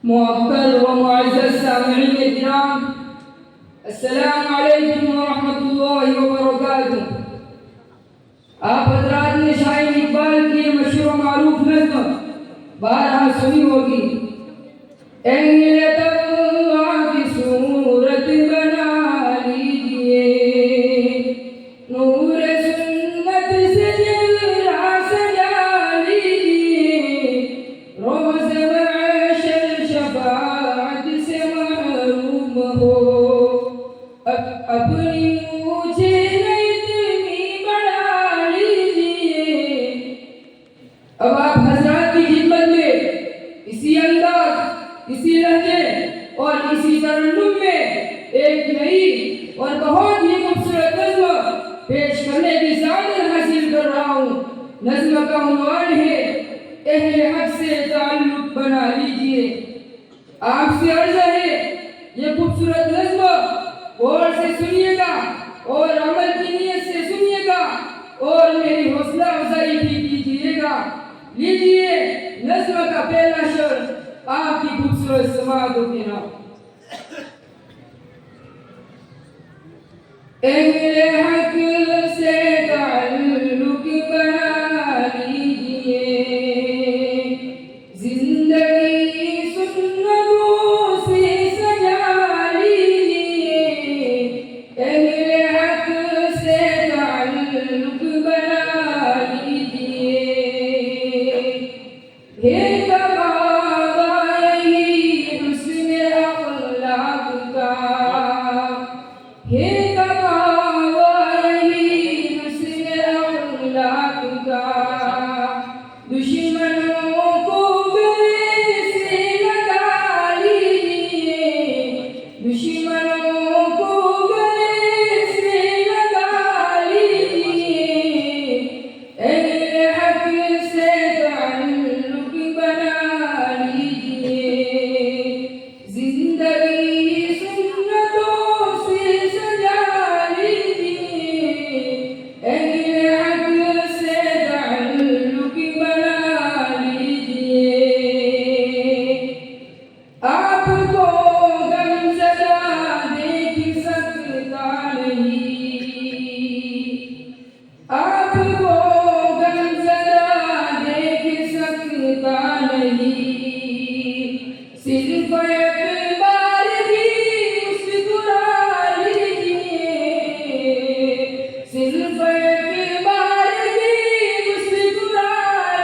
मुअक्कर व मुअज़्ज़ज़ सामिईन किराम, अस्सलामु अलैकुम व रहमतुल्लाहि व बरकातुहू। आप हज़रात ने शायर इकबाल की मशहूर व मारूफ नज़्म बारहा सुनी होगी। एंगल तल्ला की सूरत बना लीजिए, नूर सुन्नत से चेहरा सजा लीजिए, रोज़ महशर शफ़ाअत से महरूम हो, अपनी मूछे इतनी बढ़ा लीजिए। अब आप हज़रात की खिदमत में इसी अंदाज, इसी लहजे और इसी तरन्नुम में एक नई और बहुत ही खूबसूरत नज़्म पेश करने की सादत हासिल कर रहा हूँ। नज़्म का उन्वान है अहले हक से ताल्लुक बना लीजिए। आपसे अर्ज़ है ये खूबसूरत नज़्म गौर से सुनिएगा और अमल की नीयत से सुनिएगा और मेरी हौसला अफजाई भी कीजिएगा। लीजिए नज़्म का पहला शेर आपकी खूबसूरत समातों के नाम। अहले हक से ताल्लुक बना लीजिए, जिंदगी सुन्नतों से सजा लीजिए। अहले हक से ताल्लुक बना लीजिए, हे तकाज़ा यही हुस्न अखलाक का, हे तकाज़ा यही हुस्न अखलाक का। दुश्मनों को गले से लगा लीजिए, दुश्मनों को गले से लगा लीजिए। अहले हक से ताल्लुक बना लीजिए, जिंदगी सुन्नतों से सजा लीजिए। अहले हक से ताल्लुक बना लीजिए। आपको गमज़दा देख सकता नहीं, आपको गमज़दा देख सकता नहीं, सिर्फ एक बार भी मुस्कुरा लीजिए, सिर्फ एक बार भी मुस्कुरा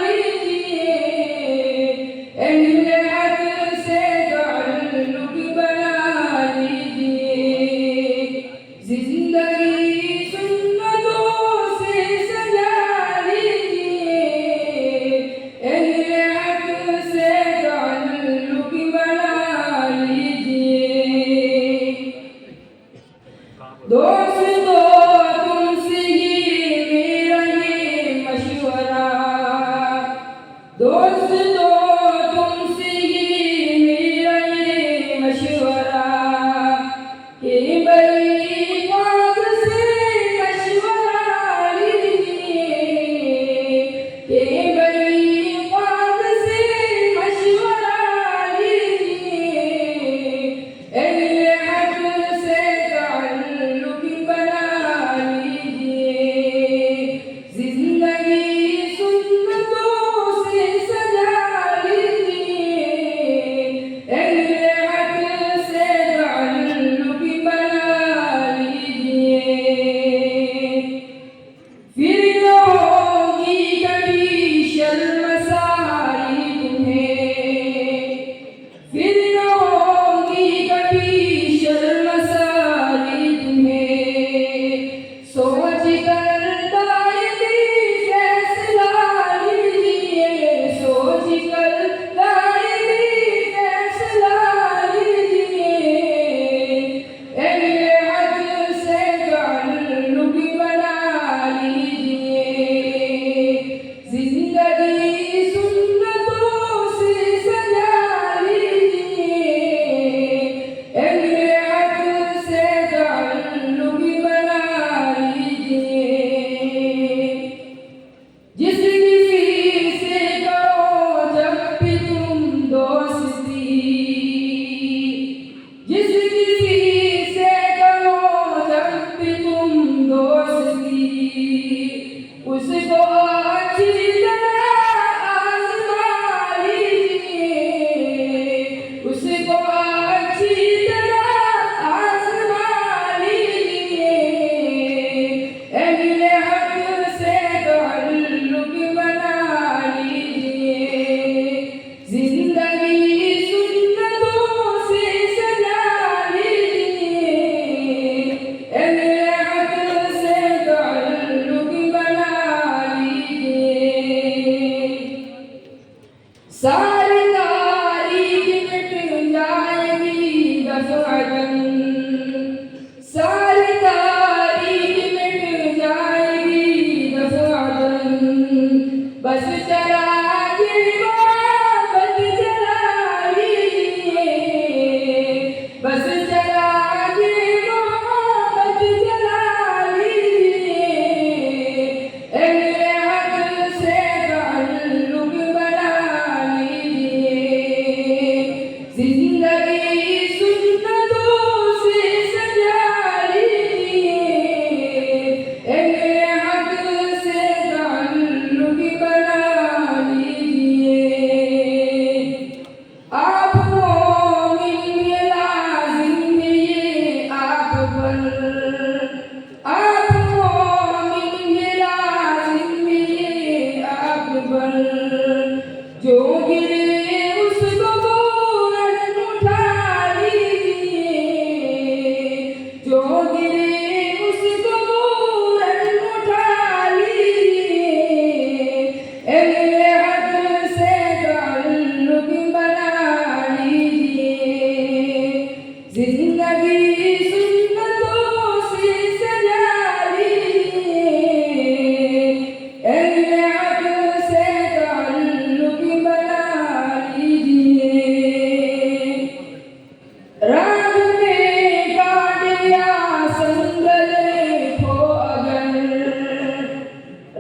लीजिए। अहले हक से ताल्लुक बना लीजिए, जिंदगी सुन्नतों से सजा लीजिए। अहले हक से ताल्लुक बना लीजिए। दोस्तों तुमसे ही मेरा ये मशवरा, दोस्तों तुमसे ही मेरा ये मशवरा, कि बड़ी बात से मशवरा लीजिए, कि बड़ी बात से मशवरा लीजिए। अहले हक से ताल्लुक बना लीजिए, जिंदगी सुन्नतों से सजा सारी तारीख मिट जाएगी दफअतन, सारी तारीख मिट जाएगी दफअतन, बस चरागे मोहब्बत जला लीजिए, बस चरागे मोहब्बत जला लीजिए, अहले हक से ताल्लुक बना लीजिए, जिंदगी सुन्नतों से सजा लीजिए, अहले हक से ताल्लुक बना लीजिए। आप मोमिन ये लाजिम ये आप पर, आप मोमिन ये लाजिम ये आप पर, जो गिरे उसको बोझ उठा लीजिए, जो गिरे उसको बोझ उठा लीजिए, अहले हक से ताल्लुक बना लीजिए, जिंदगी सुन्नतों से सजा लीजिए, अहले हक से ताल्लुक बना लीजिए। राग में काट या संगले खो अगर,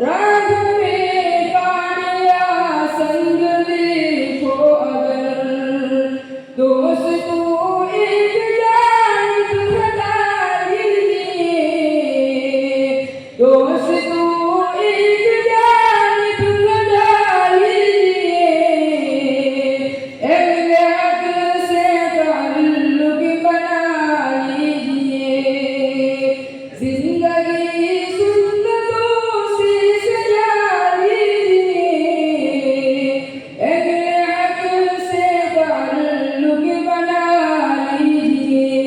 राग में काट या संगले खो अगर, दोस्त को एक जानिब हटा लीजिए, दोस्त को एक जानिब हटा लीजिए, अहले हक से ताल्लुक बना लीजिए, जिंदगी सुन्नतों से सजा लीजिए, अहले हक से ताल्लुक बना लीजिए।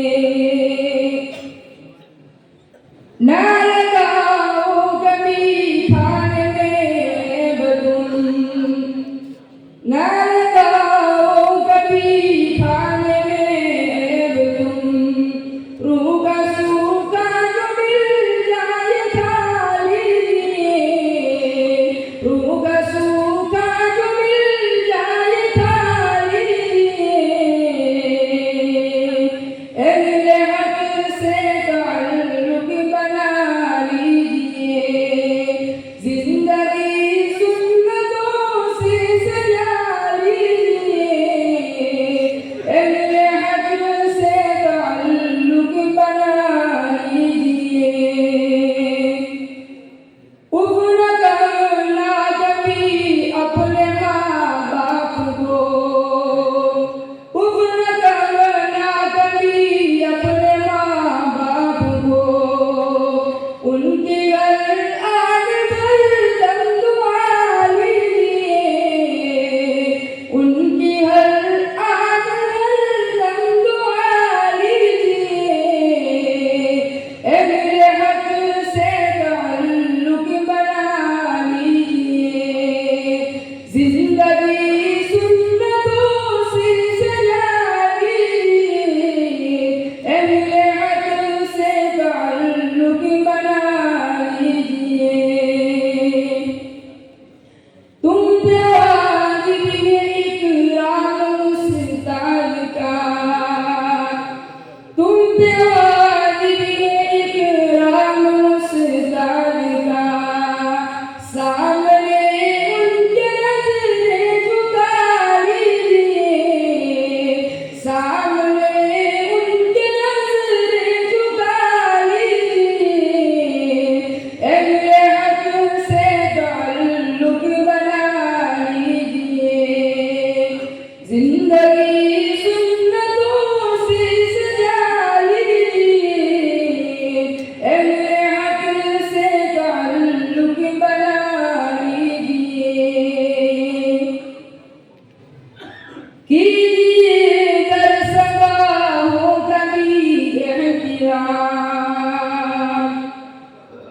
ना लगाओ कभी खाने में बदुम, ना लगाओ कभी खाने में बदुम, रूह का सूखा जो मिल जाए खा लीजिए, रूह का सूखा जो मिल जाए खा लीजिए, अहले हक से ताल्लुक बना लीजिए, जिंदगी सुन्नतों से सजा लीजिए, अहले हक से ताल्लुक बना लीजिए। उम्र करना कभी अपने माँ बाप को, उम्र करना कभी अपने माँ बाप को, उनकी हर आग पर दम दुआ लीजिए, उनकी हर आग पर दम दुआ लीजिए, अहले हक से ताल्लुक बना लीजिए, जिंदगी सुन्नतों से सजा लीजिए, अहले हक से ताल्लुक बना लीजिए। तुम पे वाजिब है इकराम उस्ताद का, तुम पे वाजिब है इकराम उस्ताद का, सामने उनके नजरें झुका लीजिए, सामने उनके नजरें झुका लीजिए, अहले हक से ताल्लुक बना लीजिए, जिंदगी सुन्नतों से सजा लीजिए, अहले हक से ताल्लुक बना लीजिए। कीजिए कर सका हो कभी एहतिराम,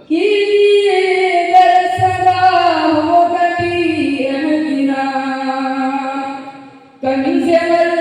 कीजिए कर सका हो कभी एहतिराम, कहीं से अगर